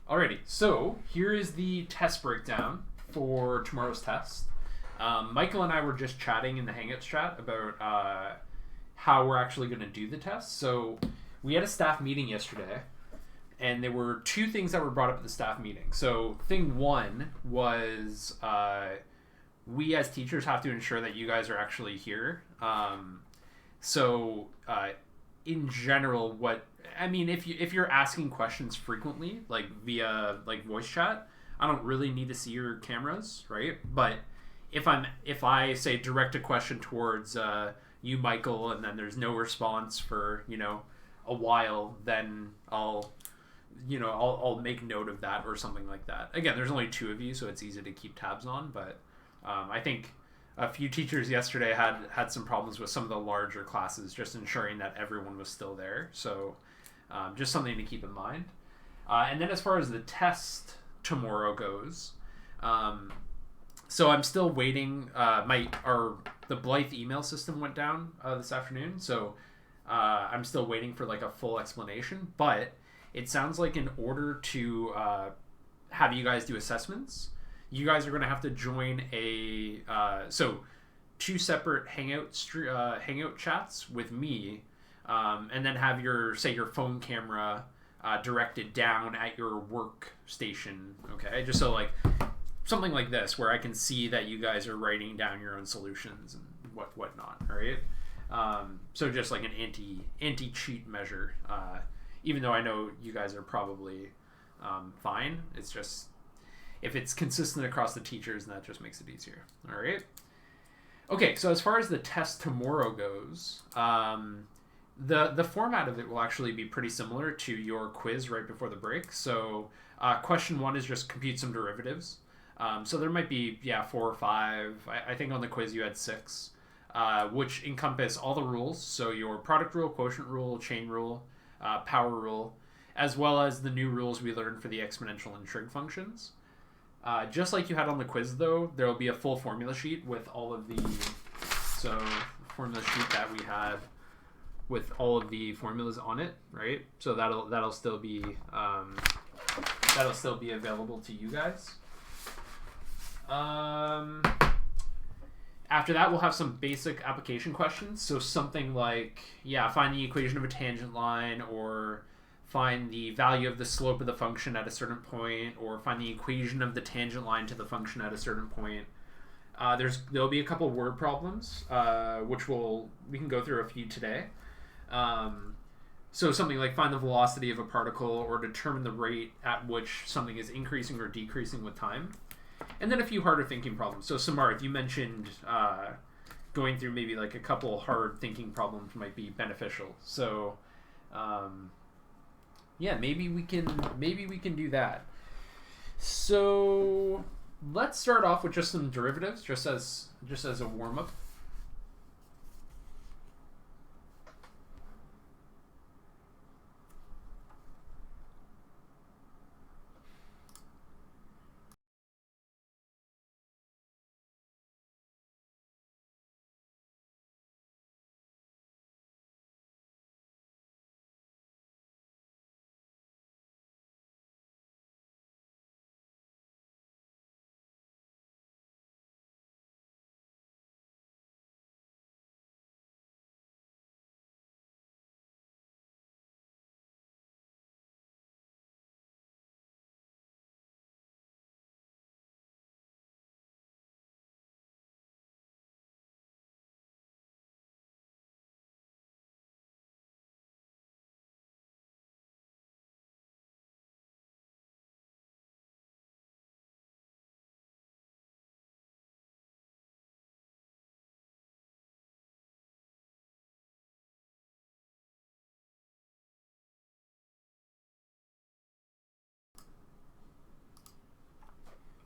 Alrighty, so here is the test breakdown for tomorrow's test. Michael and I were just chatting in the Hangouts chat about how we're actually going to do the test. So we had a staff meeting yesterday, and there were two things that were brought up at the staff meeting. So thing one was we as teachers have to ensure that you guys are actually here. In general, if you're asking questions frequently, like via like voice chat, I don't really need to see your cameras, right? But if I say direct a question towards you, Michael, and then there's no response for a while, then I'll make note of that or something like that. Again, there's only two of you, so it's easy to keep tabs on. But I think a few teachers yesterday had some problems with some of the larger classes, just ensuring that everyone was still there. So just something to keep in mind. And then as far as the test tomorrow goes, so I'm still waiting. The Blythe email system went down this afternoon, so I'm still waiting for like a full explanation. But it sounds like in order to have you guys do assessments, you guys are going to have to join two separate hangout chats with me, and then have your phone camera directed down at your workstation. Okay, just so like something like this where I can see that you guys are writing down your own solutions and whatnot. All right. So just like an anti-cheat measure. Even though I know you guys are probably fine, it's just if it's consistent across the teachers, that just makes it easier. All right. Okay, so as far as the test tomorrow goes, the format of it will actually be pretty similar to your quiz right before the break. So question one is just compute some derivatives. So there might be 4 or 5. I think on the quiz you had 6, which encompass all the rules. So your product rule, quotient rule, chain rule, power rule, as well as the new rules we learned for the exponential and trig functions. Just like you had on the quiz, though, there will be a full formula sheet with all of the formula sheet that we had with all of the formulas on it, right? So that'll still be available to you guys. After that, we'll have some basic application questions. So something like, find the equation of a tangent line, or find the value of the slope of the function at a certain point, or find the equation of the tangent line to the function at a certain point. There'll be a couple word problems, which we can go through a few today. So something like find the velocity of a particle, or determine the rate at which something is increasing or decreasing with time. And then a few harder thinking problems. So Samarth, you mentioned going through maybe like a couple hard thinking problems might be beneficial. So maybe we can do that. So let's start off with just some derivatives, just as a warm up.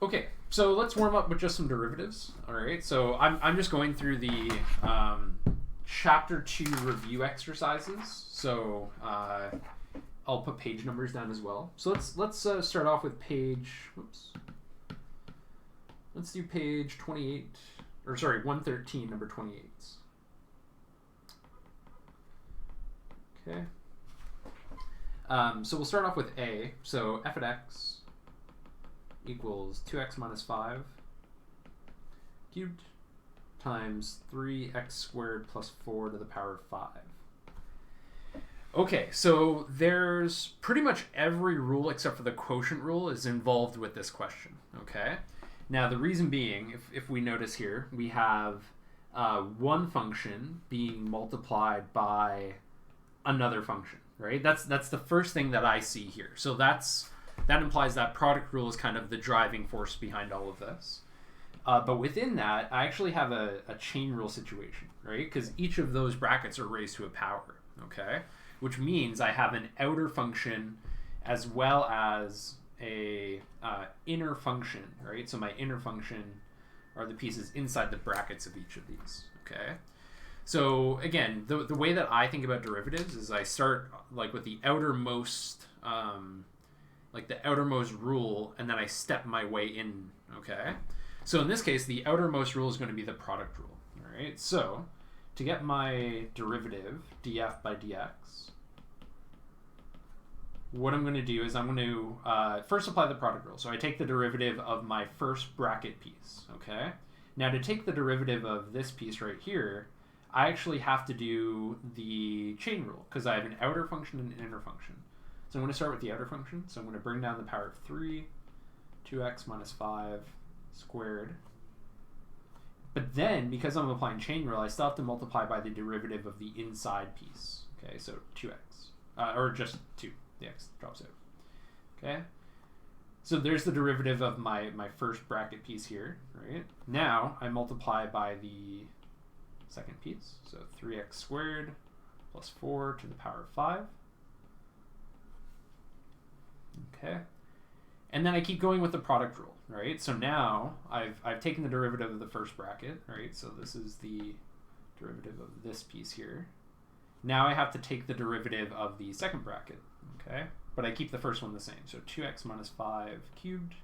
Okay, so let's warm up with just some derivatives. All right, so I'm just going through the chapter 2 review exercises. So I'll put page numbers down as well. So let's start off with page. Let's do page 28, or sorry, 113, number 28. Okay. So we'll start off with a. So f at x equals 2x minus 5 cubed times 3x squared plus 4 to the power of 5. Okay, so there's pretty much every rule except for the quotient rule is involved with this question, okay? Now, the reason being, if we notice here, we have one function being multiplied by another function, right? That's the first thing that I see here. So that implies that product rule is kind of the driving force behind all of this. But within that, I actually have a chain rule situation, right? Because each of those brackets are raised to a power, okay? Which means I have an outer function as well as a inner function, right? So my inner function are the pieces inside the brackets of each of these, okay? So again, the way that I think about derivatives is I start like with the outermost, rule, and then I step my way in, okay? So in this case, the outermost rule is going to be the product rule, all right? So to get my derivative, df by dx, what I'm going to do is I'm going to first apply the product rule. So I take the derivative of my first bracket piece, okay? Now to take the derivative of this piece right here, I actually have to do the chain rule because I have an outer function and an inner function. So I'm going to start with the outer function. So I'm going to bring down the power of 3, 2x minus 5 squared. But then, because I'm applying chain rule, I still have to multiply by the derivative of the inside piece. Okay, so 2x, or just 2. The x drops out. Okay, so there's the derivative of my first bracket piece here, right? Now I multiply by the second piece, so 3x squared plus 4 to the power of 5. Okay, and then I keep going with the product rule, right? So now I've taken the derivative of the first bracket, right? So this is the derivative of this piece here. Now I have to take the derivative of the second bracket, okay? But I keep the first one the same, so 2x minus 5 cubed.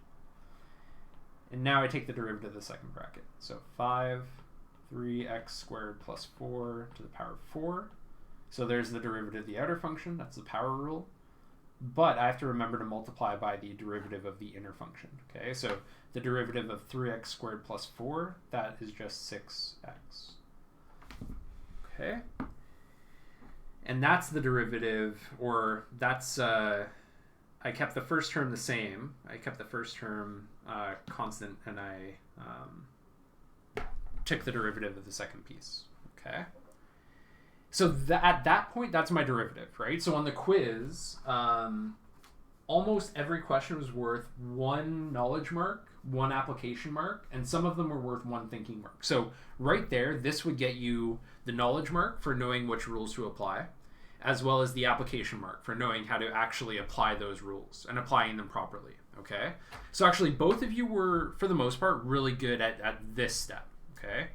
And now I take the derivative of the second bracket. So 3x squared plus 4 to the power of 4. So there's the derivative of the outer function, that's the power rule. But I have to remember to multiply by the derivative of the inner function, okay? So the derivative of 3x squared plus 4, that is just 6x. Okay? And that's the derivative, or that's, I kept the first term the same. I kept the first term constant, and I took the derivative of the second piece, okay? So at that point, that's my derivative, right? So on the quiz, almost every question was worth 1 knowledge mark, 1 application mark, and some of them were worth 1 thinking mark. So right there, this would get you the knowledge mark for knowing which rules to apply, as well as the application mark for knowing how to actually apply those rules and applying them properly, okay? So actually, both of you were, for the most part, really good at this step, okay?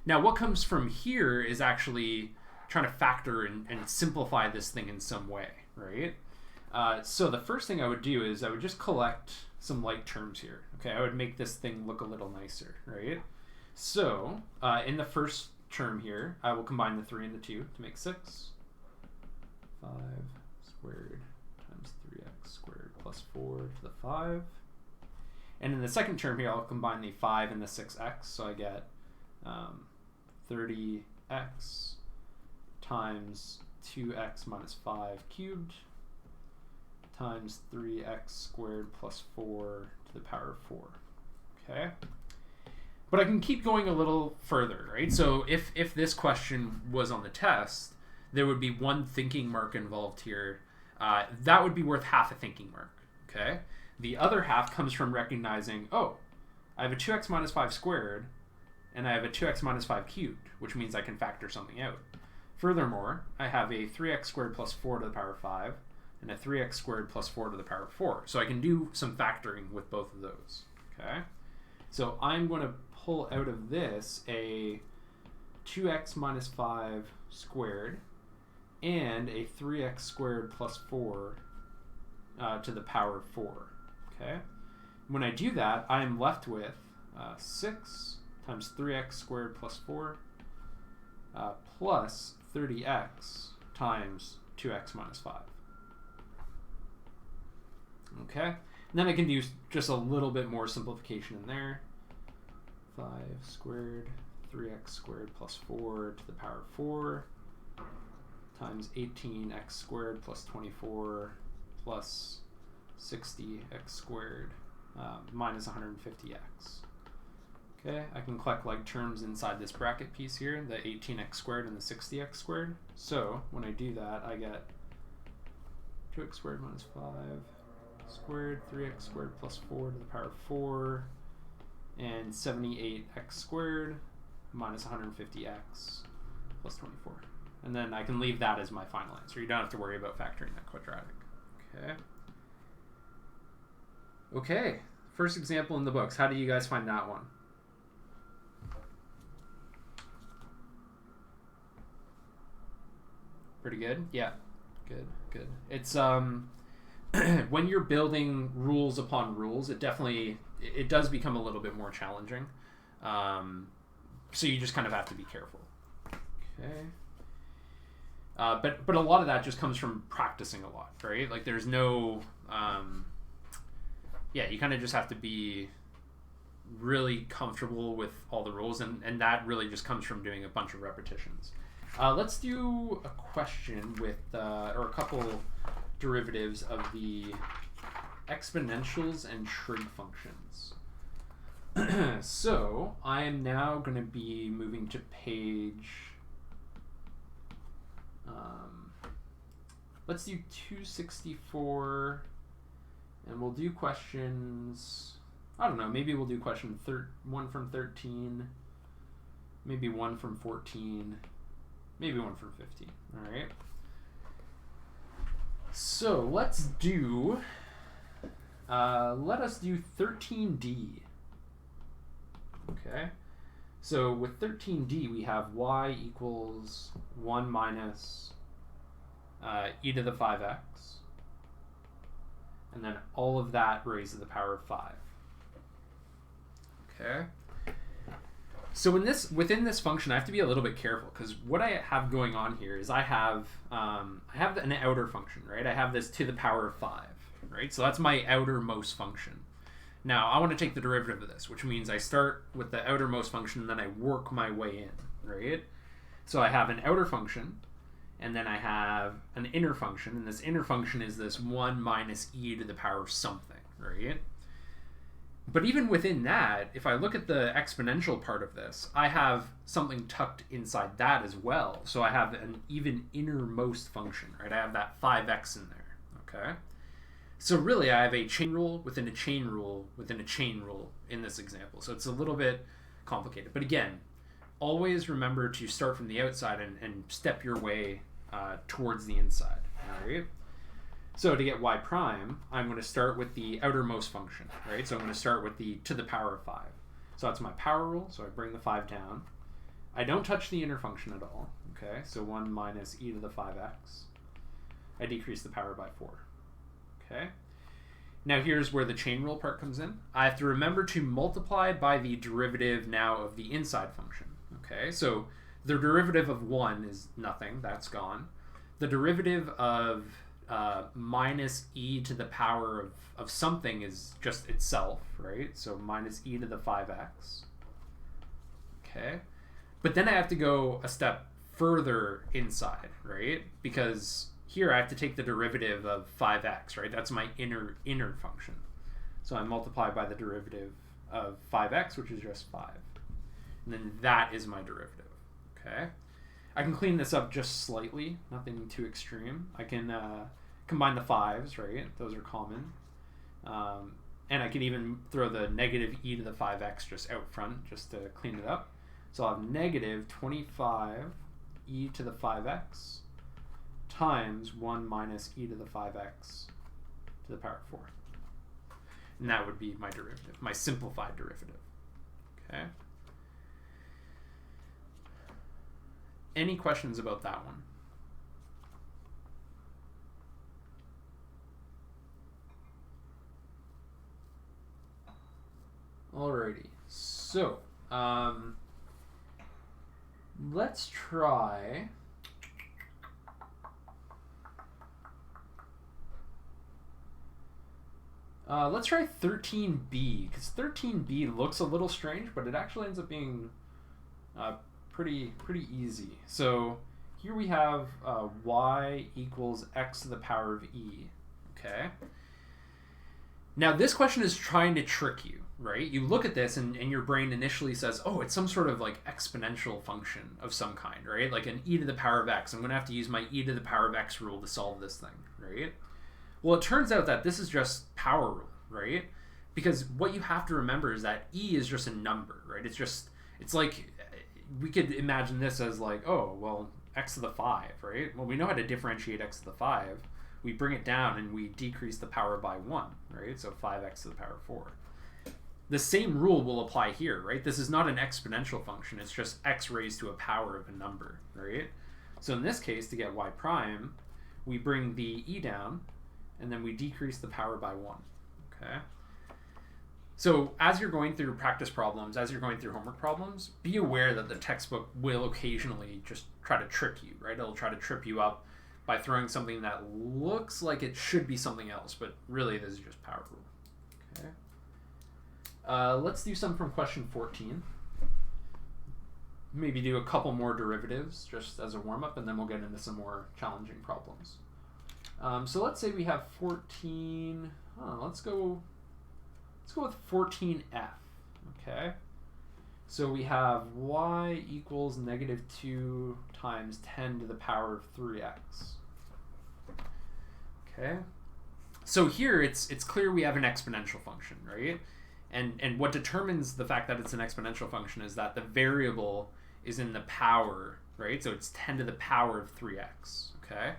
Now, what comes from here is actually trying to factor and simplify this thing in some way, right? So the first thing I would do is I would just collect some like terms here, okay? I would make this thing look a little nicer, right? So in the first term here, I will combine the 3 and the 2 to make 6. 5 squared times 3x squared plus 4 to the 5. And in the second term here, I'll combine the 5 and the 6x, so I get 30x times 2x minus 5 cubed times 3x squared plus 4 to the power of 4. Okay? But I can keep going a little further, right? So if this question was on the test, there would be 1 thinking mark involved here. That would be worth half a thinking mark, okay? The other half comes from recognizing, oh, I have a 2x minus 5 squared, and I have a 2x minus 5 cubed, which means I can factor something out. Furthermore, I have a 3x squared plus 4 to the power of 5, and a 3x squared plus 4 to the power of 4. So I can do some factoring with both of those, okay? So I'm going to pull out of this a 2x minus 5 squared and a 3x squared plus 4 to the power of 4, okay? When I do that, I'm left with 6 times 3x squared plus 4 plus 30x times 2x minus 5, Okay, and then I can do just a little bit more simplification in there. 5 squared 3x squared plus 4 to the power of 4 times 18x squared plus 24 plus 60x squared minus 150x. Okay, I can collect like terms inside this bracket piece here, the 18x squared and the 60x squared. So when I do that, I get 2x squared minus 5 squared 3x squared plus 4 to the power of 4 and 78x squared minus 150x plus 24. And then I can leave that as my final answer. You don't have to worry about factoring that quadratic. Okay. Okay, first example in the books. How do you guys find that one? Pretty good? Yeah. Good, good. It's when you're building rules upon rules, it does become a little bit more challenging. So you just kind of have to be careful. Okay. But a lot of that just comes from practicing a lot, right? Like there's no yeah, you kind of just have to be really comfortable with all the rules, and that really just comes from doing a bunch of repetitions. Let's do a question with or a couple derivatives of the exponentials and trig functions. So I am now going to be moving to page, let's do 264, and we'll do questions, I don't know, maybe we'll do question 1 from 13, maybe 1 from 14, maybe 1 from 15, all right? So let's do, let us do 13D. Okay, so with 13D we have y equals 1 minus e to the 5x, and then all of that raised to the power of 5. Okay, so within this function I have to be a little bit careful, because what I have going on here is I have an outer function, right? I have this to the power of 5, right? So that's my outermost function. Now I want to take the derivative of this, which means I start with the outermost function and then I work my way in, right? So I have an outer function, and then I have an inner function, and this inner function is this 1 minus e to the power of something, right? But even within that, if I look at the exponential part of this, I have something tucked inside that as well. So I have an even innermost function, right? I have that 5x in there, okay? So really, I have a chain rule within a chain rule within a chain rule in this example. So it's a little bit complicated. But again, always remember to start from the outside and step your way towards the inside. All right? So to get y prime, I'm going to start with the outermost function. Right? So I'm going to start with the to the power of 5. So that's my power rule. So I bring the 5 down. I don't touch the inner function at all. Okay? So 1 minus e to the 5x. I decrease the power by 4. Okay. Now here's where the chain rule part comes in. I have to remember to multiply by the derivative now of the inside function. Okay, so the derivative of 1 is nothing, that's gone. The derivative of minus e to the power of something is just itself, right? So minus e to the 5x. Okay, but then I have to go a step further inside, right? Because here I have to take the derivative of 5x, right? That's my inner function. So I multiply by the derivative of 5x, which is just 5. And then that is my derivative, okay? I can clean this up just slightly, nothing too extreme. I can combine the 5's, right? Those are common. And I can even throw the negative e to the 5x just out front, just to clean it up. So I'll have negative 25 e to the 5x times 1 minus e to the 5x to the power of 4. And that would be my derivative, my simplified derivative. Okay. Any questions about that one? Alrighty, so let's try Let's try 13b, because 13b looks a little strange, but it actually ends up being pretty easy. So here we have y equals x to the power of e. Okay. Now this question is trying to trick you, right? You look at this and your brain initially says, oh, it's some sort of like exponential function of some kind, right? Like an e to the power of x. I'm going to have to use my e to the power of x rule to solve this thing, right? Well, it turns out that this is just power rule, right? Because what you have to remember is that e is just a number, right? It's like, we could imagine this as like, oh, well, x to the 5, right? Well, we know how to differentiate x to the 5. We bring it down and we decrease the power by 1, right? So 5x to the power of 4. The same rule will apply here, right? This is not an exponential function. It's just x raised to a power of a number, right? So in this case, to get y prime, we bring the e down, and then we decrease the power by 1, okay? So as you're going through practice problems, as you're going through homework problems, be aware that the textbook will occasionally just try to trick you, right? It'll try to trip you up by throwing something that looks like it should be something else, but really this is just power rule, okay? Let's do some from question 14. Maybe do a couple more derivatives just as a warm-up, and then we'll get into some more challenging problems. So let's say we have 14, let's go with 14f, okay? So we have y equals negative 2 times 10 to the power of 3x, okay? So here it's clear we have an exponential function, right? And what determines the fact that it's an exponential function is that the variable is in the power, right? So it's 10 to the power of 3x, okay?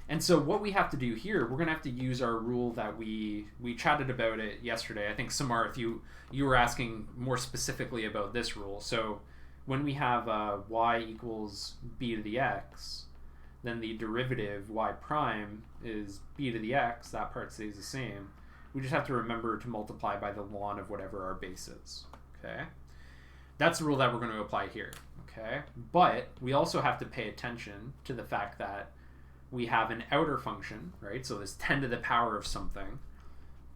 And so what we have to do here, we're going to have to use our rule that we chatted about it yesterday. I think, Samar, if you were asking more specifically about this rule. So when we have y equals b to the x, then the derivative y prime is b to the x. That part stays the same. We just have to remember to multiply by the ln of whatever our base is, okay? That's the rule that we're going to apply here, okay? But we also have to pay attention to the fact that we have an outer function, right? So this 10 to the power of something,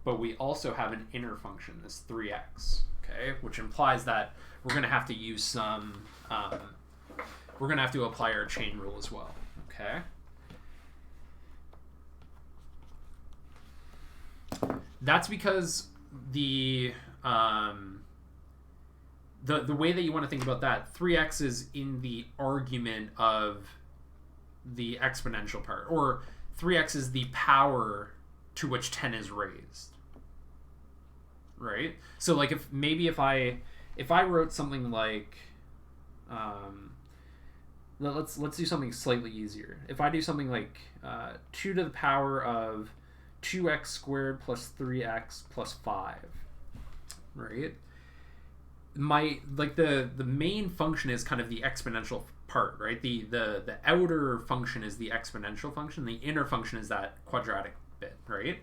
but we also have an inner function, this 3x, okay? Which implies that we're going to have to use some, we're going to have to apply our chain rule as well, okay? That's because the way that you want to think about that, 3x is in the argument of the exponential part, or 3x is the power to which 10 is raised, right? So like if I wrote something like let's do something slightly easier. If I do something like 2 to the power of 2x squared plus 3x plus 5, right? The main function is kind of the exponential part, right? The outer function is the exponential function. The inner function is that quadratic bit, right?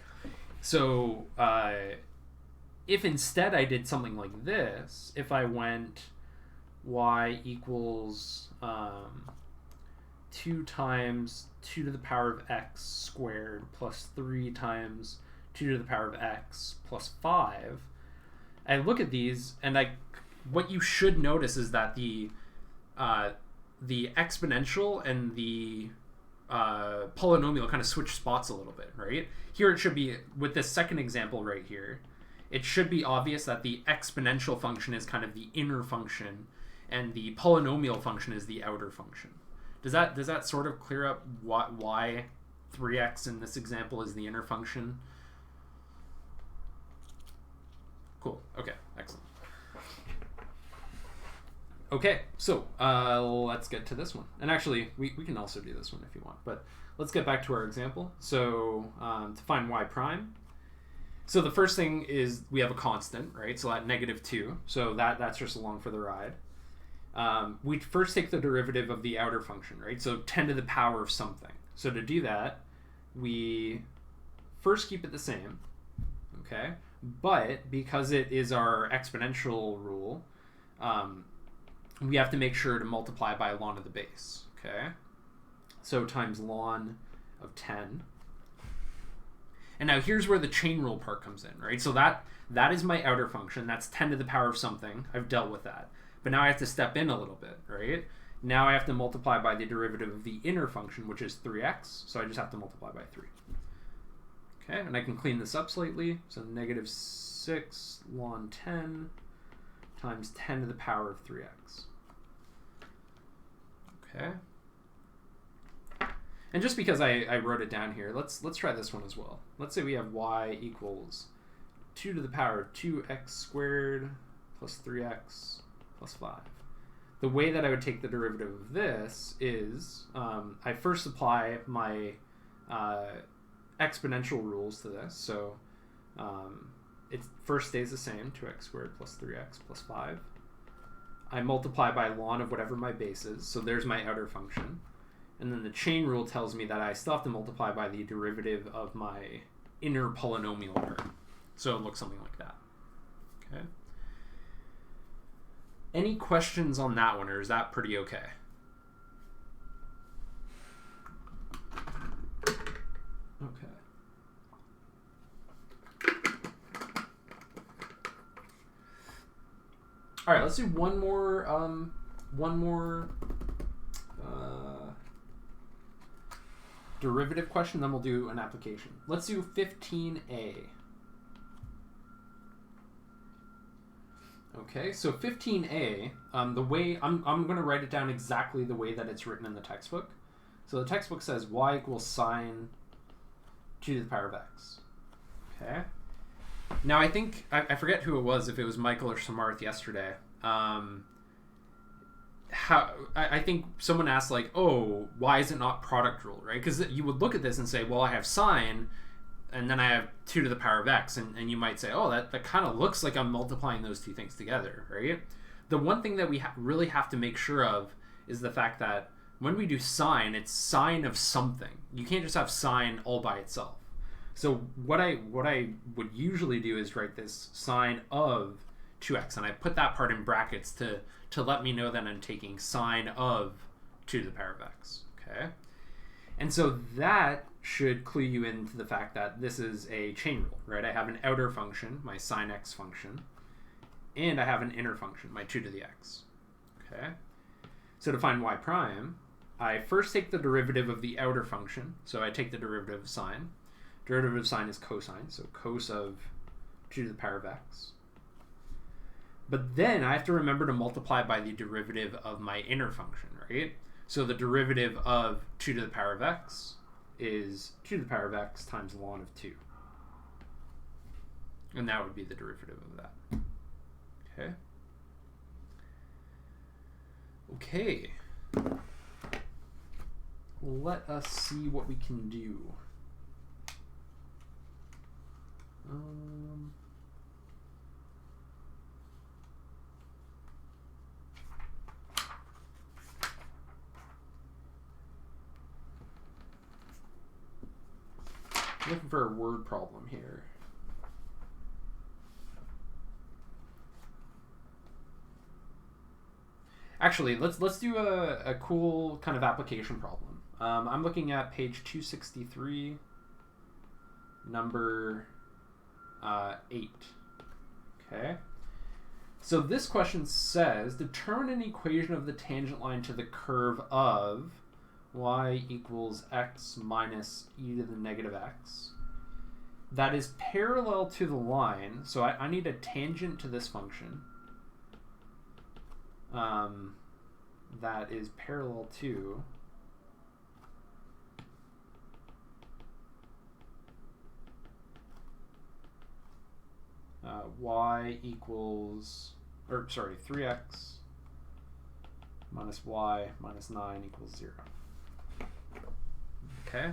So if instead I did something like this, if I went y equals 2 times 2 to the power of x squared plus 3 times 2 to the power of x plus 5, I look at these and what you should notice is that the exponential and the polynomial kind of switch spots a little bit, right? Here it should be, with this second example right here, it should be obvious that the exponential function is kind of the inner function and the polynomial function is the outer function. Does that sort of clear up why 3x in this example is the inner function? Cool. Okay, excellent. Okay, so let's get to this one. And actually, we can also do this one if you want, but let's get back to our example. So to find y prime, so the first thing is we have a constant, right? So at -2, so that's just along for the ride. We first take the derivative of the outer function, right? So 10 to the power of something. So to do that, we first keep it the same, okay? But because it is our exponential rule, we have to make sure to multiply by ln of the base, okay? So times ln of 10. And now here's where the chain rule part comes in, right? So that is my outer function. That's 10 to the power of something. I've dealt with that. But now I have to step in a little bit, right? Now I have to multiply by the derivative of the inner function, which is 3x. So I just have to multiply by 3. Okay, and I can clean this up slightly. So negative 6 ln 10 times 10 to the power of 3x. Okay. And just because I wrote it down here, let's try this one as well. Let's say we have y equals 2 to the power of 2x squared plus 3x plus 5. The way that I would take the derivative of this is I first apply my exponential rules to this. So it first stays the same, 2x squared plus 3x plus 5. I multiply by ln of whatever my base is, so there's my outer function. And then the chain rule tells me that I still have to multiply by the derivative of my inner polynomial part. So it looks something like that. Okay. Any questions on that one, or is that pretty okay? Okay. All right, let's do one more derivative question, then we'll do an application. Let's do 15a. Okay, so 15a, the way, I'm going to write it down exactly the way that it's written in the textbook. So the textbook says y equals sine 2 to the power of x. Okay. Now I think, I forget who it was, if it was Michael or Samarth yesterday. I think someone asked, like, oh, why is it not product rule, right? Because you would look at this and say, well, I have sine, and then I have 2 to the power of x, and you might say, oh, that kind of looks like I'm multiplying those two things together, right? The one thing that we really have to make sure of is the fact that when we do sine, it's sine of something. You can't just have sine all by itself. So what I would usually do is write this sine of 2x, and I put that part in brackets to let me know that I'm taking sine of 2 to the power of x, okay? And so that should clue you into the fact that this is a chain rule, right? I have an outer function, my sine x function, and I have an inner function, my 2 to the x, okay? So to find y prime, I first take the derivative of the outer function, so I take the derivative of sine. Derivative of sine is cosine, so cos of 2 to the power of x. But then I have to remember to multiply by the derivative of my inner function, right? So the derivative of 2 to the power of x is 2 to the power of x times ln of 2. And that would be the derivative of that. Okay. Okay. Let us see what we can do. Looking for a word problem here. Actually, let's do a cool kind of application problem. I'm looking at page 263, number 8. Okay. So this question says, determine an equation of the tangent line to the curve of y equals x minus e to the negative x. That is parallel to the line, so I need a tangent to this function. That is parallel to y equals, 3x minus y minus 9 equals 0. Okay.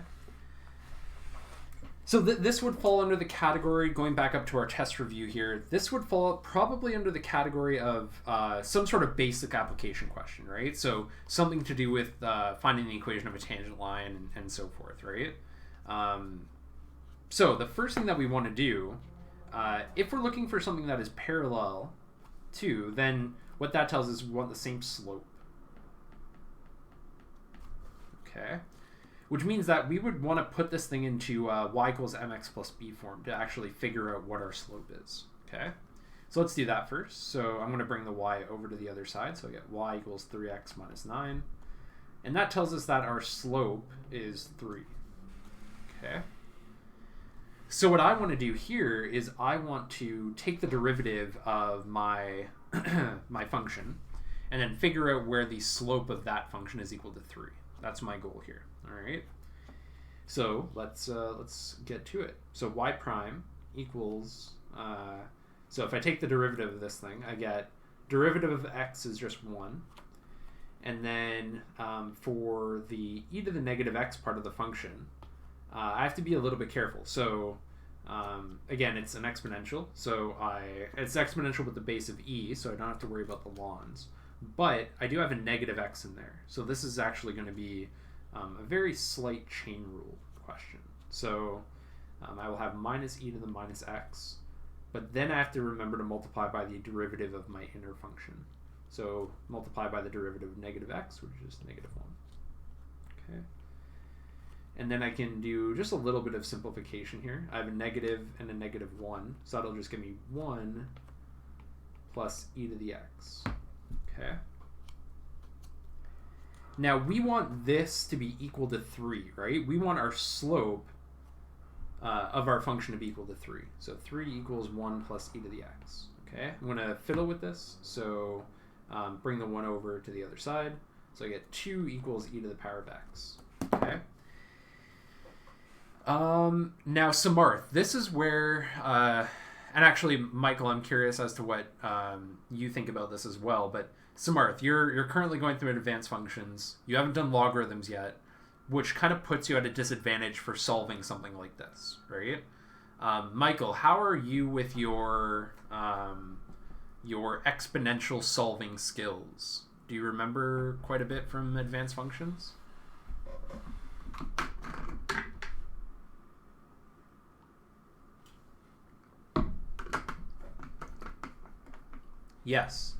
So this would fall under the category, going back up to our test review here, this would fall probably under the category of some sort of basic application question, right? So something to do with finding the equation of a tangent line and so forth, right? So the first thing that we want to do, if we're looking for something that is parallel to, then what that tells us is we want the same slope. Okay. which means that we would want to put this thing into y equals mx plus b form to actually figure out what our slope is. Okay, so let's do that first. So I'm going to bring the y over to the other side. So I get y equals 3x minus 9. And that tells us that our slope is 3. Okay. So what I want to do here is I want to take the derivative of my my function and then figure out where the slope of that function is equal to 3. That's my goal here. All right. So let's get to it. So y prime equals so if I take the derivative of this thing, I get derivative of x is just 1. And then for the e to the negative x part of the function, I have to be a little bit careful. So again, it's an exponential. So it's exponential with the base of e, so I don't have to worry about the lns. But I do have a negative x in there. So this is actually going to be a very slight chain rule question. So I will have minus e to the minus x. But then I have to remember to multiply by the derivative of my inner function. So multiply by the derivative of negative x, which is negative 1. Okay. And then I can do just a little bit of simplification here. I have a negative and a negative 1. So that'll just give me 1 plus e to the x. Okay. Now we want this to be equal to 3, right? We want our slope of our function to be equal to 3. So 3 equals 1 plus e to the x. Okay. I'm going to fiddle with this. So bring the 1 over to the other side. So I get 2 equals e to the power of x. Okay. Now, Samarth, this is where, and actually, Michael, I'm curious as to what you think about this as well, but Samarth, you're currently going through advanced functions. You haven't done logarithms yet, which kind of puts you at a disadvantage for solving something like this, right? Michael, how are you with your exponential solving skills? Do you remember quite a bit from advanced functions? Yes.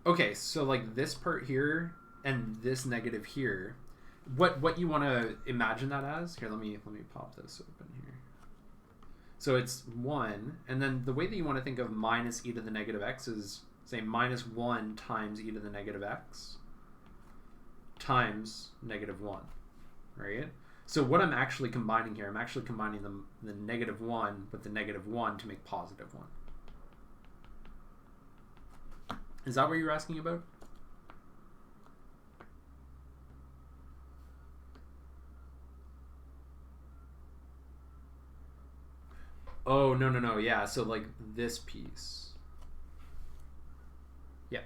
Okay, so like this part here and this negative here, what you want to imagine that as? Here, let me pop this open here. So it's 1, and then the way that you want to think of minus e to the negative x is, say, minus 1 times e to the negative x times negative 1, right? So what I'm actually combining here, I'm actually combining the negative 1 with the negative 1 to make positive 1. Is that what you're asking about? Oh, no. Yeah, so like this piece. Yeah.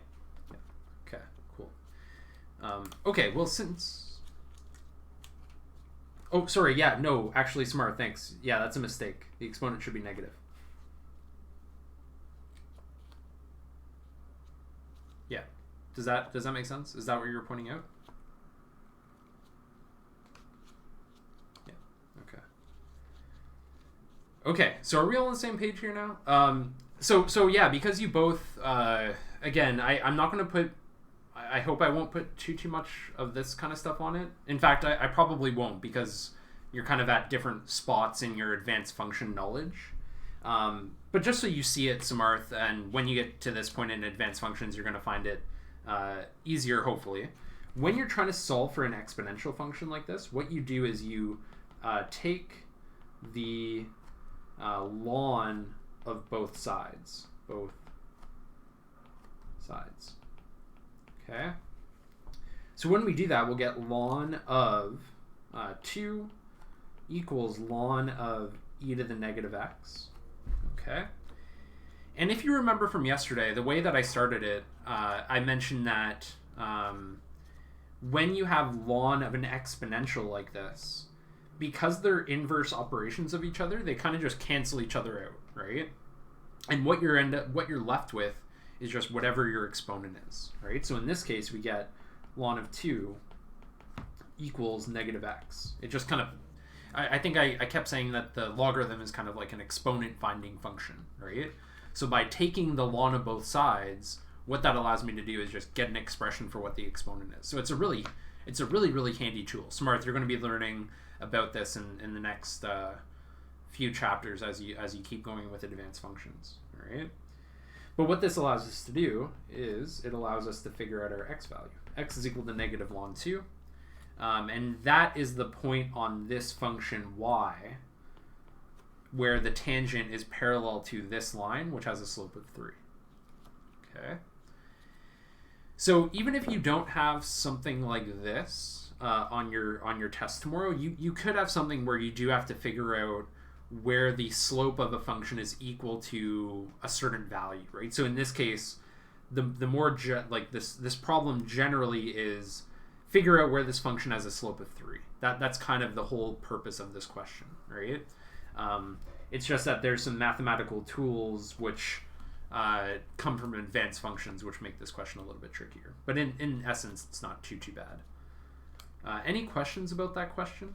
Okay, cool. Okay, well, since... Oh, sorry, yeah, no, actually, smart, thanks. Yeah, that's a mistake. The exponent should be negative. Yeah. Does that make sense? Is that what you were pointing out? Yeah. Okay, so are we all on the same page here now? So yeah, because you both, again, I'm not going to put, I hope I won't put too much of this kind of stuff on it. In fact, I probably won't, because you're kind of at different spots in your advanced function knowledge. But just so you see it, Samarth, and when you get to this point in advanced functions, you're going to find it easier, hopefully. When you're trying to solve for an exponential function like this, what you do is you take the ln of both sides. Okay? So when we do that, we'll get ln of 2 equals ln of e to the negative x. Okay? And if you remember from yesterday, the way that I started it, I mentioned that when you have ln of an exponential like this, because they're inverse operations of each other, they kind of just cancel each other out, right? And what you're left with is just whatever your exponent is, right? So in this case, we get ln of 2 equals negative x. It just kind of I think I kept saying that the logarithm is kind of like an exponent finding function, right? So by taking the ln of both sides, what that allows me to do is just get an expression for what the exponent is. So it's a really handy tool. Smarth, you're going to be learning about this in the next few chapters as you keep going with advanced functions, all right? But what this allows us to do is it allows us to figure out our x value. X is equal to negative ln 2. And that is the point on this function y where the tangent is parallel to this line, which has a slope of 3. Okay. So even if you don't have something like this on your test tomorrow, you could have something where you do have to figure out where the slope of a function is equal to a certain value, right? So in this case, the more this problem generally is figure out where this function has a slope of 3. That's kind of the whole purpose of this question, right? It's just that there's some mathematical tools which come from advanced functions which make this question a little bit trickier. But in essence, it's not too bad. Any questions about that question?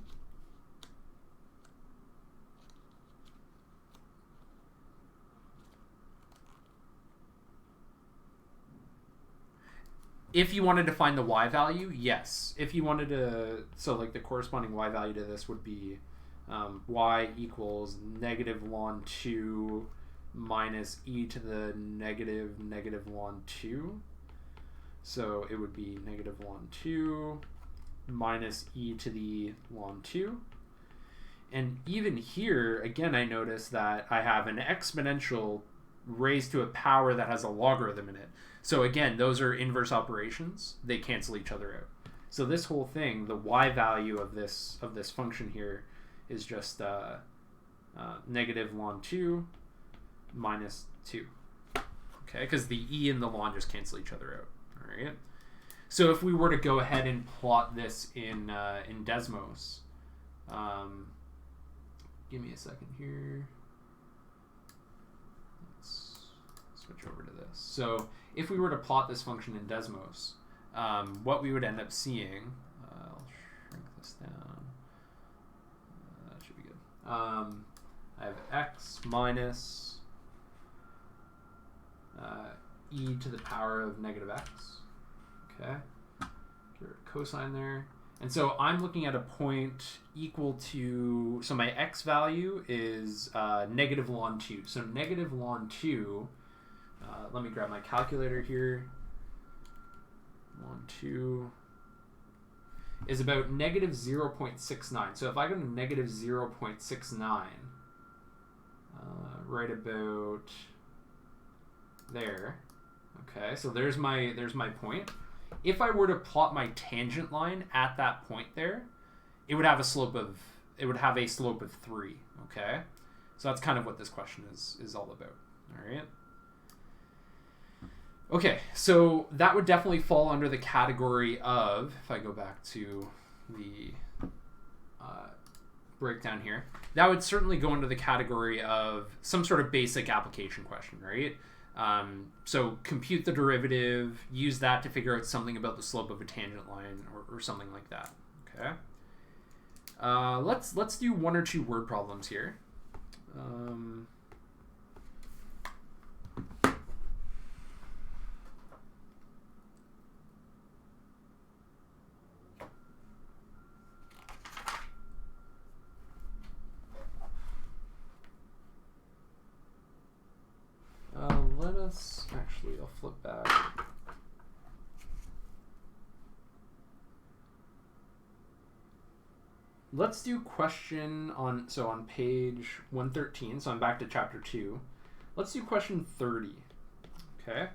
If you wanted to find the y value, yes. If you wanted to, so like the corresponding y value to this would be y equals negative ln 2 minus e to the negative ln 2. So it would be negative ln 2 minus e to the ln 2. And even here, again, I notice that I have an exponential raised to a power that has a logarithm in it. So again, those are inverse operations. They cancel each other out. So this whole thing, the y value of this function here is just negative ln 2 minus 2. Okay, because the e and the ln just cancel each other out. All right. So if we were to go ahead and plot this in Desmos, give me a second here. Let's switch over to this. So if we were to plot this function in Desmos, what we would end up seeing, I'll shrink this down. That should be good. I have x minus e to the power of negative x. Okay. Get rid of cosine there. And so I'm looking at a point equal to, so my x value is negative ln 2. So negative ln 2, let me grab my calculator here. Ln 2 is about negative 0.69. So if I go to negative 0.69, right about there. Okay, so there's my point. If I were to plot my tangent line at that point there, it would have a slope of 3. Okay, so that's kind of what this question is all about. All right. Okay, so that would definitely fall under the category of, if I go back to the breakdown here, that would certainly go into the category of some sort of basic application question, right? So compute the derivative, use that to figure out something about the slope of a tangent line or something like that. Okay. Let's do one or two word problems here. Actually, I'll flip back. Let's do question on page 113. So I'm back to chapter 2. Let's do question 30. Okay.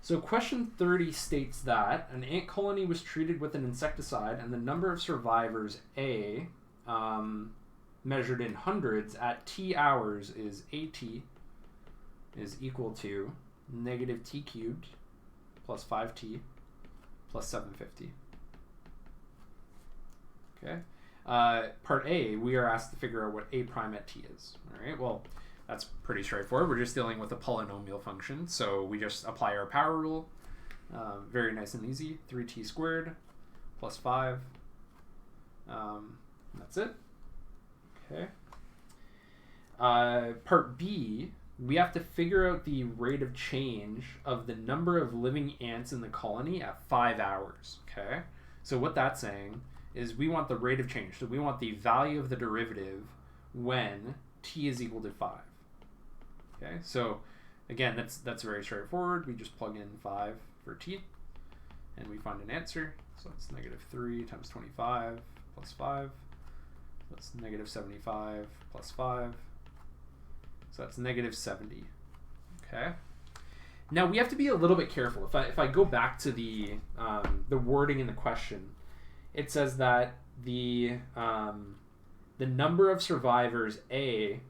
So question 30 states that an ant colony was treated with an insecticide and the number of survivors A, measured in hundreds at t hours, is AT is equal to negative t cubed plus 5t plus 750. Okay. Part A, we are asked to figure out what a prime at t is. All right. Well, that's pretty straightforward. We're just dealing with a polynomial function, so we just apply our power rule. Very nice and easy. 3t squared plus 5. That's it. Okay. Part B, we have to figure out the rate of change of the number of living ants in the colony at 5 hours. Okay. So what that's saying is we want the rate of change. So we want the value of the derivative when t is equal to 5. Okay. So again, that's very straightforward. We just plug in 5 for t, and we find an answer. So it's -3 times 25 plus 5. That's -75 plus 5. So that's -70. Okay. Now we have to be a little bit careful. If I go back to the wording in the question, it says that the number of survivors A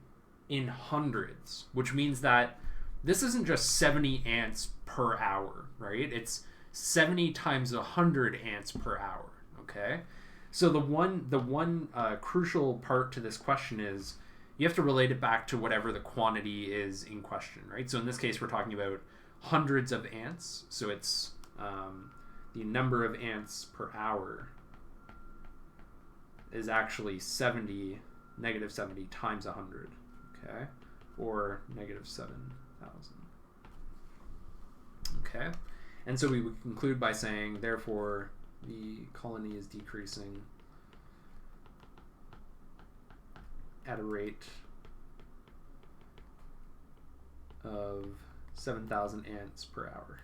in hundreds, which means that this isn't just 70 ants per hour, right? It's 70 times 100 ants per hour. Okay. So the one crucial part to this question is you have to relate it back to whatever the quantity is in question, right? So in this case, we're talking about hundreds of ants. So it's the number of ants per hour is actually -70 times 100, okay? Or -7,000. Okay? And so we would conclude by saying, therefore, the colony is decreasing at a rate of 7,000 ants per hour.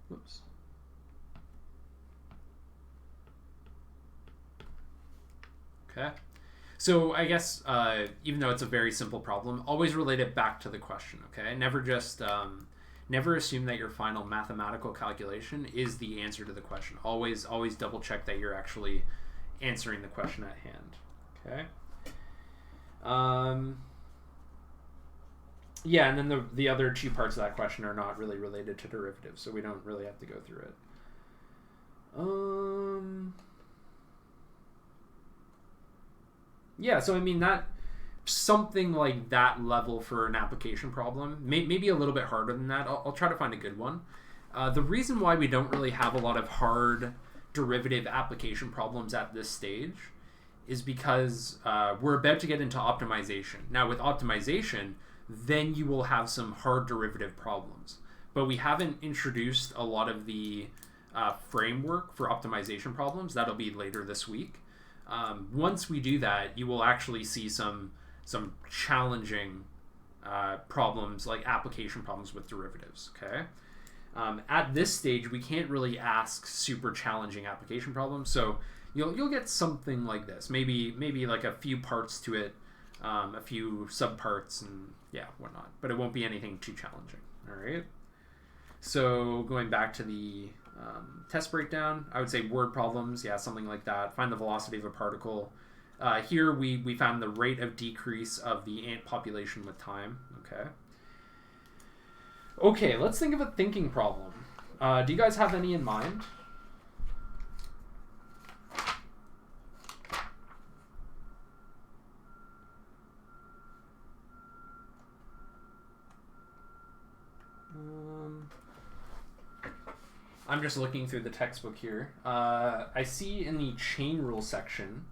Whoops. Okay. So I guess even though it's a very simple problem, always relate it back to the question, okay? Never just never assume that your final mathematical calculation is the answer to the question. Always double check that you're actually answering the question at hand. Okay. Yeah, and then the other two parts of that question are not really related to derivatives, so we don't really have to go through it. Yeah, so I mean that something like that level for an application problem, maybe a little bit harder than that. I'll try to find a good one. The reason why we don't really have a lot of hard derivative application problems at this stage is because we're about to get into optimization. Now with optimization, then you will have some hard derivative problems. But we haven't introduced a lot of the framework for optimization problems. That'll be later this week. Once we do that, you will actually see some challenging problems, like application problems with derivatives, okay? At this stage, we can't really ask super challenging application problems, so you'll get something like this. Maybe like a few parts to it, a few subparts, and yeah, whatnot. But it won't be anything too challenging, all right? So going back to the test breakdown, I would say word problems, yeah, something like that. Find the velocity of a particle. Here we found the rate of decrease of the ant population with time. Okay. Okay, let's think of a thinking problem. Do you guys have any in mind? I'm just looking through the textbook here. I see in the chain rule section,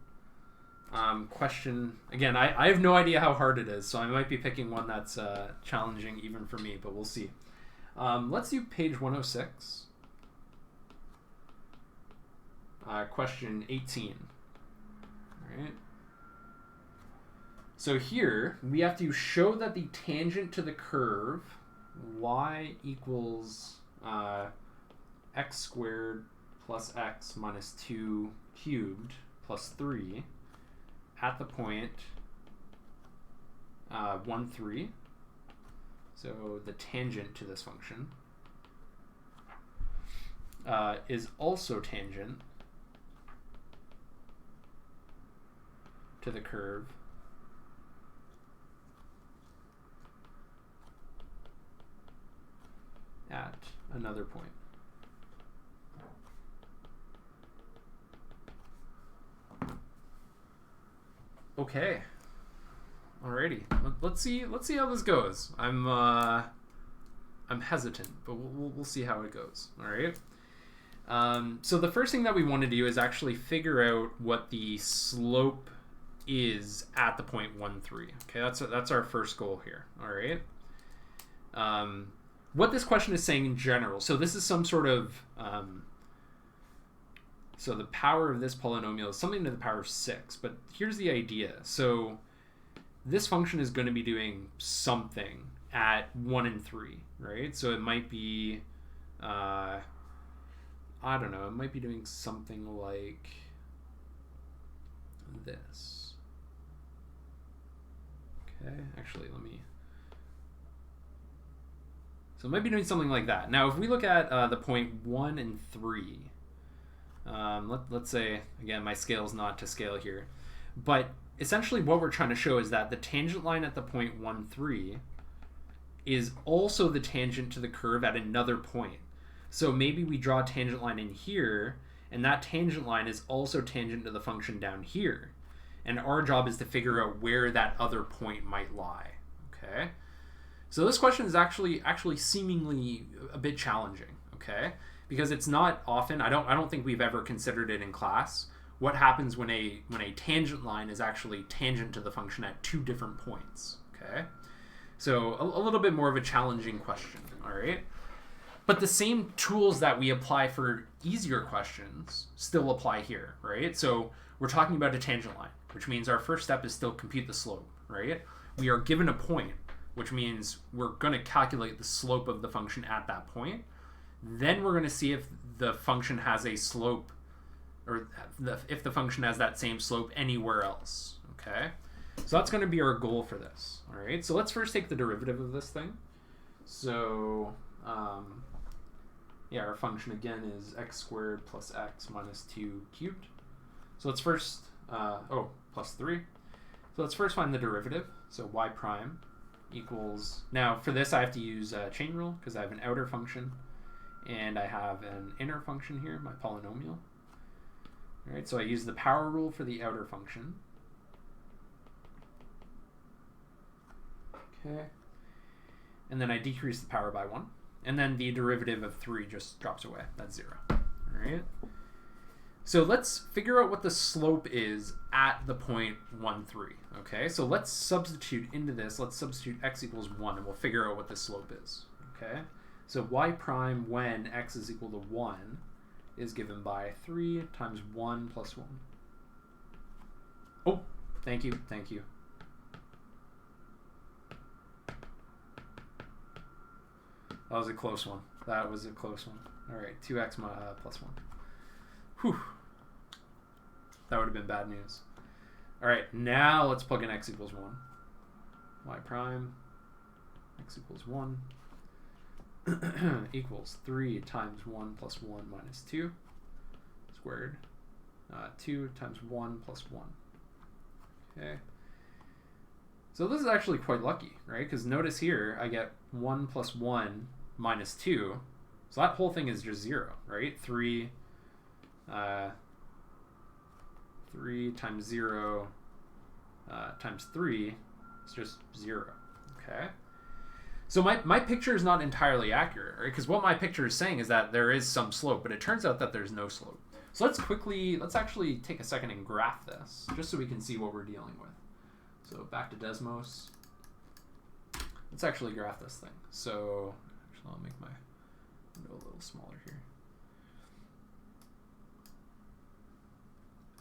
question, again, I have no idea how hard it is, so I might be picking one that's challenging even for me, but we'll see. Let's do page 106. Question 18. All right. So here, we have to show that the tangent to the curve y equals x squared plus x minus 2 cubed plus 3 at the point 1, 3. So the tangent to this function is also tangent to the curve at another point. Okay. Alrighty. Let's see how this goes. I'm hesitant, but we'll see how it goes. All right. So the first thing that we want to do is actually figure out what the slope is at the point 1, 3. Okay, that's our first goal here. All right. What this question is saying in general. So this is some sort of so the power of this polynomial is something to the power of 6. But here's the idea. So this function is going to be doing something at 1 and 3, right? So it might be, I don't know, it might be doing something like this. Okay, actually, so it might be doing something like that. Now, if we look at the point 1 and 3, let's say, again, my scale is not to scale here, but essentially what we're trying to show is that the tangent line at the point 1, 3 is also the tangent to the curve at another point. So maybe we draw a tangent line in here, and that tangent line is also tangent to the function down here. And our job is to figure out where that other point might lie. Okay? So this question is actually seemingly a bit challenging, okay? Because it's not often, I don't think we've ever considered it in class, what happens when a tangent line is actually tangent to the function at 2 different points, okay? So a little bit more of a challenging question, all right? But the same tools that we apply for easier questions still apply here, right? So we're talking about a tangent line, which means our first step is still compute the slope, right? We are given a point, which means we're going to calculate the slope of the function at that point. Then we're going to see if the function has a slope, or if the function has that same slope anywhere else, okay? So that's going to be our goal for this, all right? So let's first take the derivative of this thing. So, yeah, our function again is x squared plus x minus 2 cubed. So let's first, plus 3. So let's first find the derivative. So y prime equals, now for this I have to use a chain rule because I have an outer function and I have an inner function here, my polynomial. All right, so I use the power rule for the outer function. Okay, and then I decrease the power by 1, and then the derivative of 3 just drops away. That's 0. All right. So let's figure out what the slope is at the point 1, 3. Okay, so let's substitute into this. Let's substitute x equals 1, and we'll figure out what the slope is. Okay, so y prime when x is equal to 1 is given by 3 times 1 plus 1. Oh, thank you. That was a close one. All right, 2x plus 1. Whew. That would have been bad news. All right, now let's plug in x equals 1. Y prime, x equals 1, equals 3 times 1 plus 1 minus 2 squared. 2 times 1 plus 1. Okay. So this is actually quite lucky, right? Because notice here, I get 1 plus 1 minus 2. So that whole thing is just 0, right? 3 times 0 times 3 is just 0, okay? So my picture is not entirely accurate, right? Because what my picture is saying is that there is some slope, but it turns out that there's no slope. So let's actually take a second and graph this, just so we can see what we're dealing with. So back to Desmos. Let's actually graph this thing. So actually I'll make my window a little smaller here.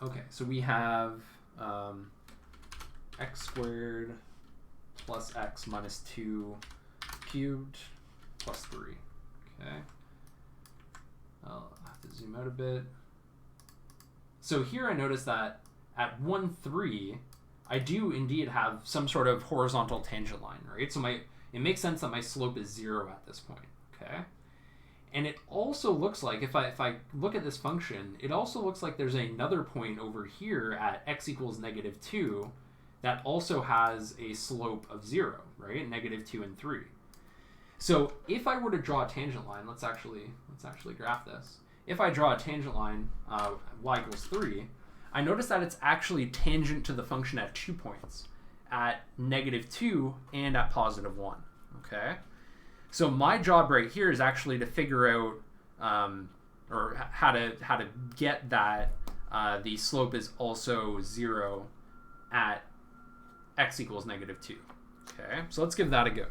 Okay, so we have x squared plus x minus 2 cubed plus 3. Okay. I'll have to zoom out a bit. So here I notice that at 1, 3, I do indeed have some sort of horizontal tangent line, right? So it makes sense that my slope is 0 at this point, okay? And it also looks like, if I look at this function, it also looks like there's another point over here at x equals negative 2 that also has a slope of 0, right? Negative 2 and 3. So if I were to draw a tangent line, let's actually graph this. If I draw a tangent line, y equals 3, I notice that it's actually tangent to the function at 2 points, at negative 2 and at positive 1, okay? So my job right here is actually to figure out or how to get that the slope is also 0 at x equals -2. Okay, so let's give that a go.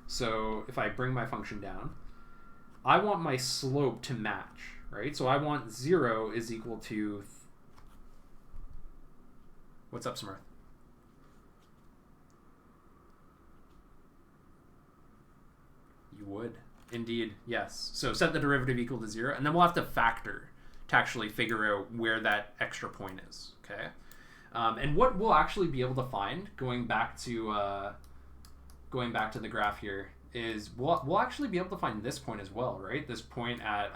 So if I bring my function down, I want my slope to match, right? So I want 0 is equal to... What's up, Smurth? You would. Indeed, yes. So set the derivative equal to 0, and then we'll have to factor to actually figure out where that extra point is, okay? And what we'll actually be able to find, going back to the graph here, is we'll actually be able to find this point as well, right? This point at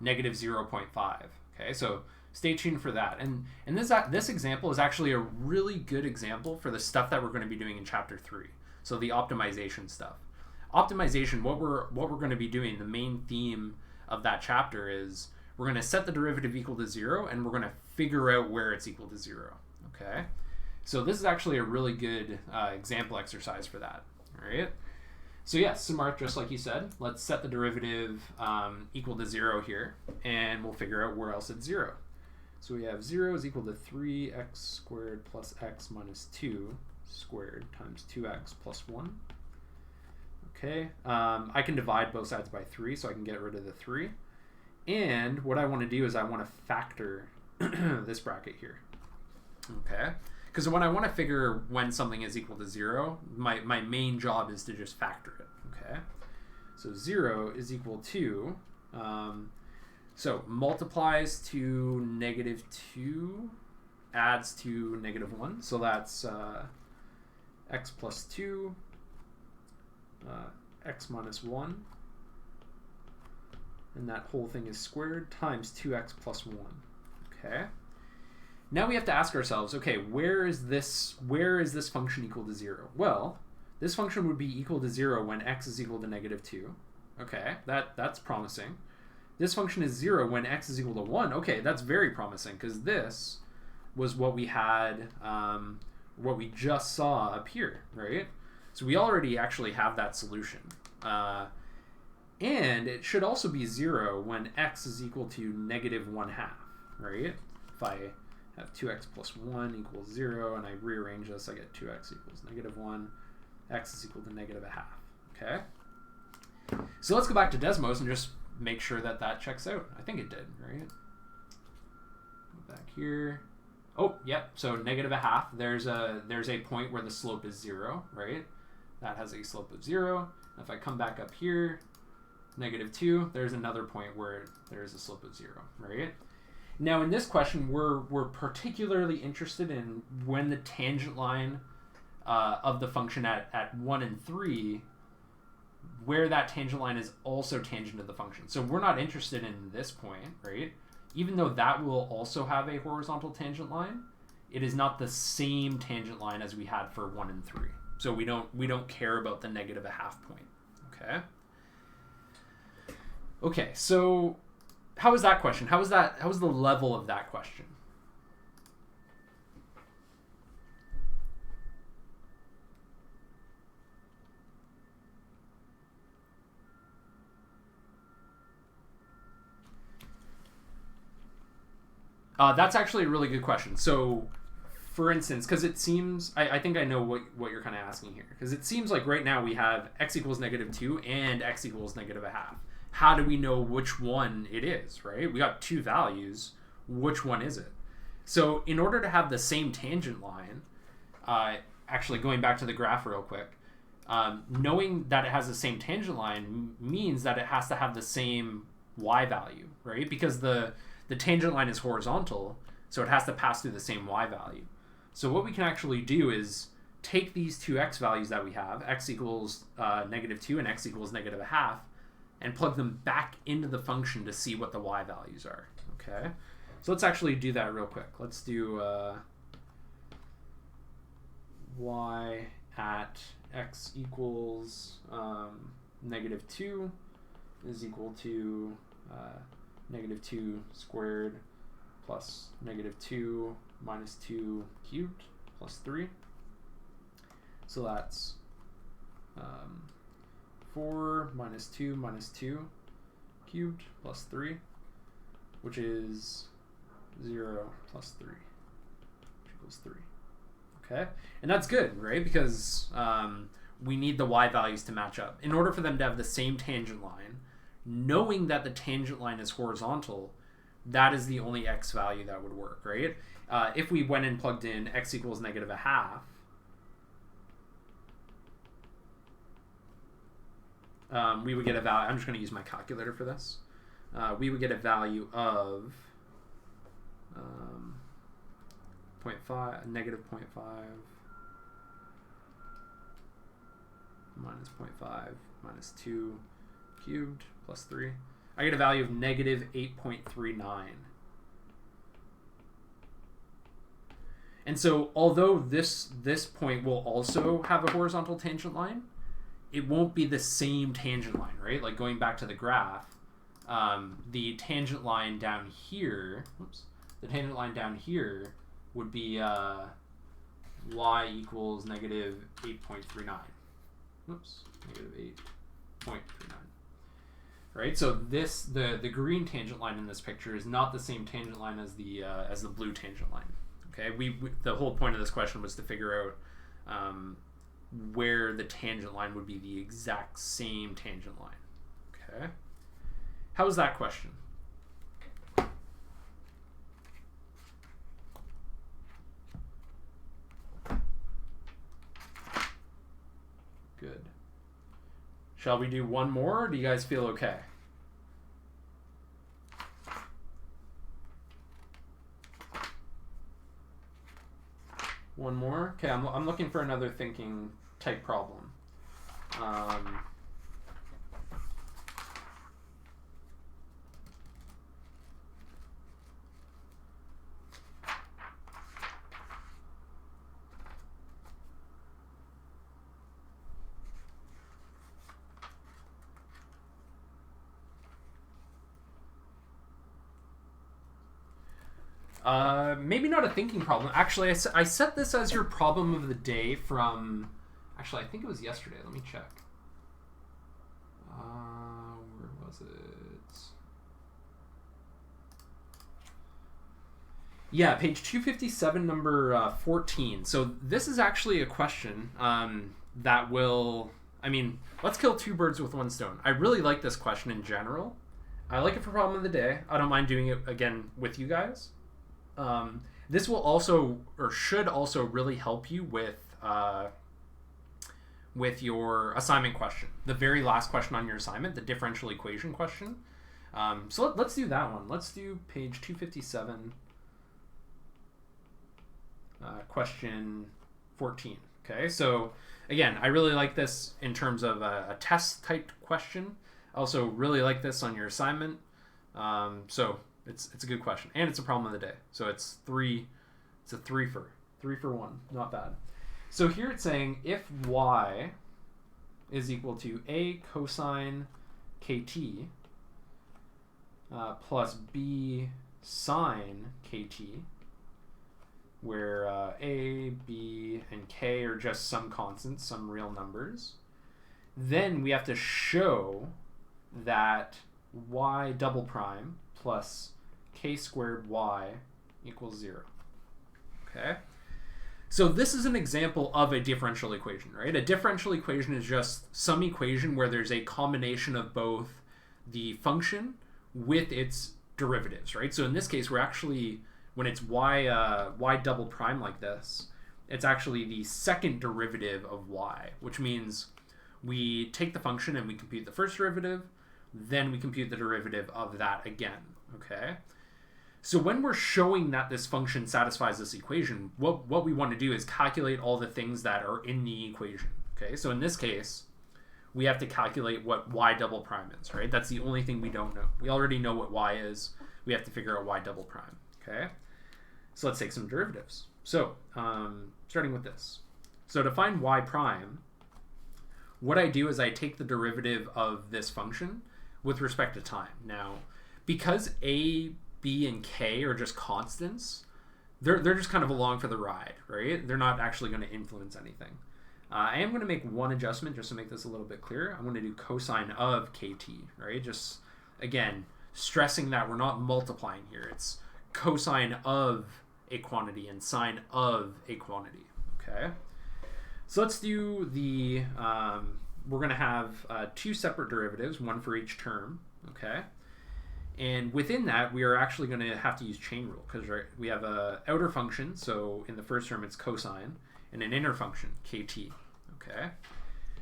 -0.5, okay? So stay tuned for that. And this example is actually a really good example for the stuff that we're going to be doing in Chapter 3, so the optimization stuff. Optimization, what we're going to be doing, the main theme of that chapter is we're going to set the derivative equal to 0, and we're going to figure out where it's equal to 0. Okay, so this is actually a really good example exercise for that. All right. So yes, Samarth, just like you said, let's set the derivative equal to 0 here, and we'll figure out where else it's 0. So we have 0 is equal to 3x squared plus x minus 2 squared times 2x plus 1. Okay, I can divide both sides by 3, so I can get rid of the 3. And what I want to do is I want to factor this bracket here. Okay, because when I want to figure when something is equal to 0, my main job is to just factor it. Okay, so 0 is equal to, so multiplies to -2, adds to -1, so that's x plus 2, x minus 1, and that whole thing is squared, times 2x plus 1. Okay. Now we have to ask ourselves, okay, where is this function equal to 0? Well, this function would be equal to 0 when x is equal to -2. Okay, that's promising. This function is 0 when x is equal to 1. Okay, that's very promising, because this was what we had, what we just saw up here, right? So we already actually have that solution. And it should also be 0 when x is equal to -1/2, right? If I have 2x plus 1 equals 0, and I rearrange this, I get 2x equals -1, x is equal to -1/2, okay? So let's go back to Desmos and just make sure that that checks out. I think it did, right? Go back here. Oh, yep, so -1/2, there's a point where the slope is 0, right? That has a slope of 0. If I come back up here, -2, there's another point where there's a slope of 0, right? Now in this question, we're particularly interested in when the tangent line of the function at 1 and 3, where that tangent line is also tangent to the function. So we're not interested in this point, right? Even though that will also have a horizontal tangent line, it is not the same tangent line as we had for 1 and 3. So we don't care about the -1/2 point. Okay. Okay, so how was that question? How was the level of that question? That's actually a really good question. So, for instance, because it seems, I think I know what you're kind of asking here. Because it seems like right now we have x equals -2 and x equals -1/2. How do we know which one it is, right? We got two values. Which one is it? So in order to have the same tangent line, actually going back to the graph real quick, knowing that it has the same tangent line means that it has to have the same y value, right? Because the tangent line is horizontal, so it has to pass through the same y value. So what we can actually do is take these two x values that we have, x equals -2 and x equals -1/2, and plug them back into the function to see what the y values are. Okay, so let's actually do that real quick. Let's do y at x equals -2 is equal to -2 squared plus -2 minus 2 cubed plus 3. So that's 4 minus 2 cubed plus 3. which is 0 plus 3, which equals 3. Okay, and that's good, right? Because we need the y values to match up. In order for them to have the same tangent line, knowing that the tangent line is horizontal, that is the only x value that would work, right? If we went and plugged in x equals negative a half, we would get a value. I'm just going to use my calculator for this. We would get a value of 0.5, negative 0.5 minus 0.5 minus 2 cubed plus 3. I get a value of negative 8.39. And so although this point will also have a horizontal tangent line, it won't be the same tangent line, right? Like going back to the graph, the tangent line down here, the tangent line down here would be y equals negative 8.39. Negative 8.39. Right? So the green tangent line in this picture is not the same tangent line as the blue tangent line. Okay? The whole point of this question was to figure out where the tangent line would be the exact same tangent line. Okay? How was that question? Good. Shall we do one more, or do you guys feel okay? One more? Okay, I'm looking for another thinking type problem. Maybe not a thinking problem. Actually, I set this as your problem of the day from... Actually, I think it was yesterday. Let me check. Where was it? Yeah, page 257, number 14. So this is actually a question that will... I mean, let's kill two birds with one stone. I really like this question in general. I like it for problem of the day. I don't mind doing it again with you guys. This will also, or should also, really help you with your assignment question. The very last question on your assignment, the differential equation question. So let's do that one. Let's do page 257, question 14. Okay, so again, I really like this in terms of a test type question. I also really like this on your assignment. So it's a good question, and it's a problem of the day. So it's a three for one, not bad. So here it's saying if y is equal to a cosine kt plus b sine kt, where a, b, and k are just some constants, some real numbers, then we have to show that y double prime plus k squared y equals 0. Okay? So this is an example of a differential equation, right? A differential equation is just some equation where there's a combination of both the function with its derivatives, right? So in this case, we're actually, when it's y double prime like this, it's actually the second derivative of y, which means we take the function and we compute the first derivative, then we compute the derivative of that again, okay? So when we're showing that this function satisfies this equation, what we want to do is calculate all the things that are in the equation, okay? So in this case, we have to calculate what y double prime is, right? That's the only thing we don't know. We already know what y is. We have to figure out y double prime, okay? So let's take some derivatives. So starting with this. So to find y prime, what I do is I take the derivative of this function with respect to time. Now, because a, b, and k are just constants, they're just kind of along for the ride, right? They're not actually going to influence anything. I am going to make one adjustment just to make this a little bit clearer. I'm going to do cosine of kt, right? Just, again, stressing that we're not multiplying here. It's cosine of a quantity and sine of a quantity. Okay, so let's do the, we're going to have two separate derivatives, one for each term. Okay, and within that we are actually going to have to use chain rule, because we have a outer function, so in the first term it's cosine, and an inner function, kt. Okay,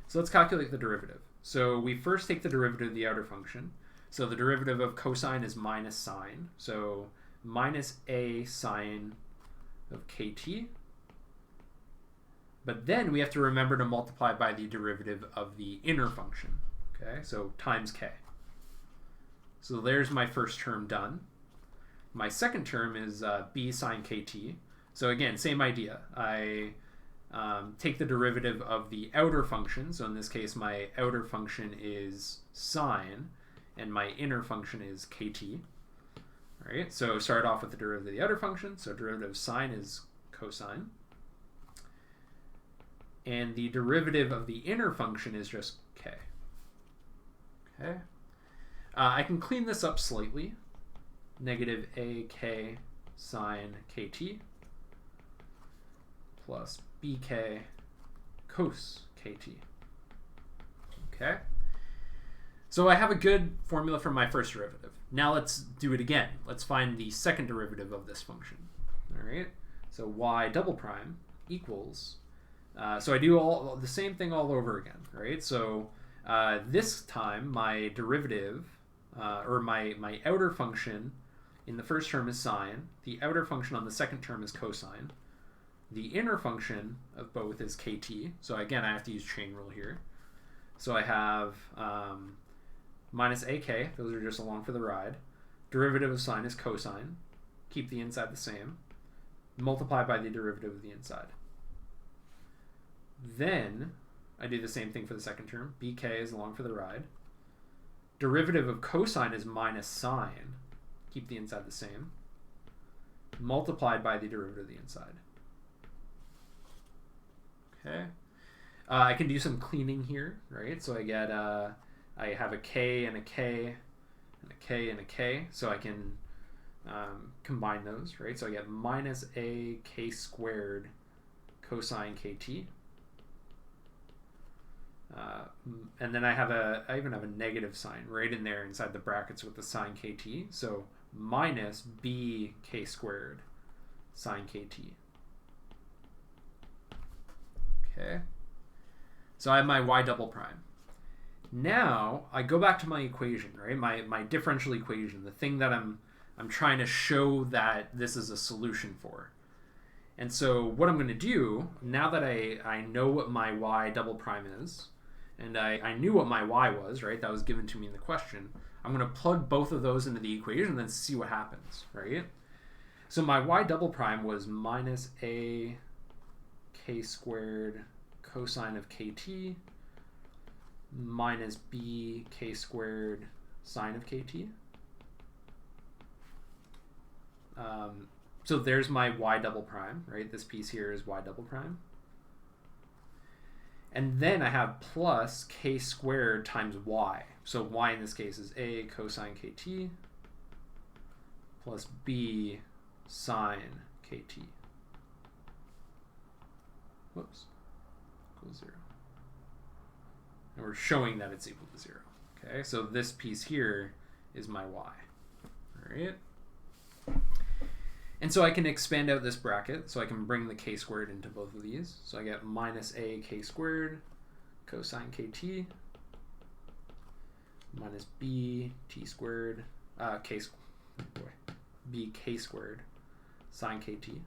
so let's calculate the derivative. So we first take the derivative of the outer function. So the derivative of cosine is minus sine, so minus a sine of kt. But then we have to remember to multiply by the derivative of the inner function. Okay, so times k. So there's my first term done. My second term is b sine kt. So again, same idea. I take the derivative of the outer function. So in this case, my outer function is sine, and my inner function is kt. All right, so start off with the derivative of the outer function. So derivative of sine is cosine. And the derivative of the inner function is just k. Okay. I can clean this up slightly. Negative ak sine kt plus bk cos kt. Okay. So I have a good formula for my first derivative. Now let's do it again. Let's find the second derivative of this function. All right. So y double prime equals, so I do all the same thing all over again, right? So this time my derivative, or my outer function in the first term is sine. The outer function on the second term is cosine. The inner function of both is kt. So again, I have to use chain rule here. So I have minus ak, those are just along for the ride. Derivative of sine is cosine. Keep the inside the same. Multiply by the derivative of the inside. Then I do the same thing for the second term. bk is along for the ride. Derivative of cosine is minus sine. Keep the inside the same. Multiplied by the derivative of the inside. Okay. I can do some cleaning here, right? So I get, I have a k and a k and a k and a k. So I can combine those, right? So I get minus a k squared cosine kt. And then I even have a negative sign right in there inside the brackets with the sine kt. So minus b k squared sine kt. Okay. So I have my y double prime. Now I go back to my equation, right? My differential equation, the thing that I'm trying to show that this is a solution for. And so what I'm going to do, now that I know what my y double prime is, and I knew what my y was, right? That was given to me in the question. I'm going to plug both of those into the equation and then see what happens, right? So my y double prime was minus a k squared cosine of kt minus b k squared sine of kt. So there's my y double prime, right? This piece here is y double prime. And then I have plus k squared times y. So y in this case is a cosine kt plus b sine kt. Whoops. Equals 0. And we're showing that it's equal to 0. Okay, so this piece here is my y. All right. And so I can expand out this bracket, so I can bring the k squared into both of these. So I get minus a k squared cosine kt minus b t squared b k squared sine kt.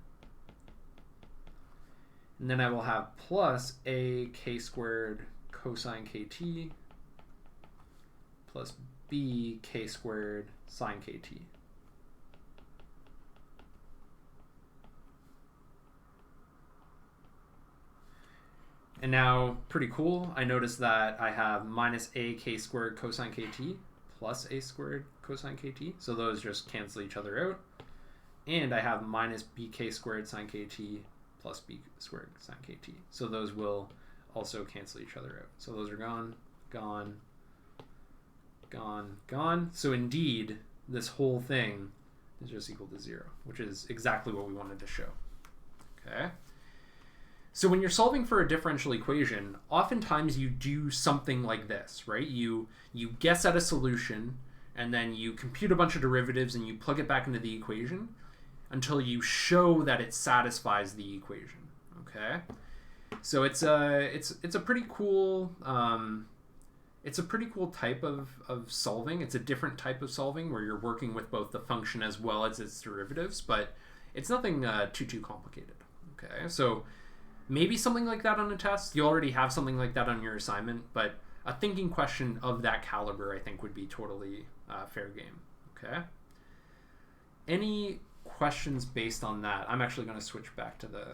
And then I will have plus a k squared cosine kt plus b k squared sine kt. And now, pretty cool, I notice that I have minus a k squared cosine kt plus a squared cosine kt. So those just cancel each other out. And I have minus bk squared sine kt plus b squared sine kt. So those will also cancel each other out. So those are gone, gone, gone, gone. So indeed, this whole thing is just equal to 0, which is exactly what we wanted to show. Okay. So when you're solving for a differential equation, oftentimes you do something like this, right? You guess at a solution, and then you compute a bunch of derivatives and you plug it back into the equation until you show that it satisfies the equation. Okay. So it's a pretty cool type of solving. It's a different type of solving where you're working with both the function as well as its derivatives, but it's nothing too complicated. Okay, so maybe something like that on a test. You already have something like that on your assignment, but a thinking question of that caliber, I think, would be totally fair game. Okay. Any questions based on that? I'm actually going to switch back to the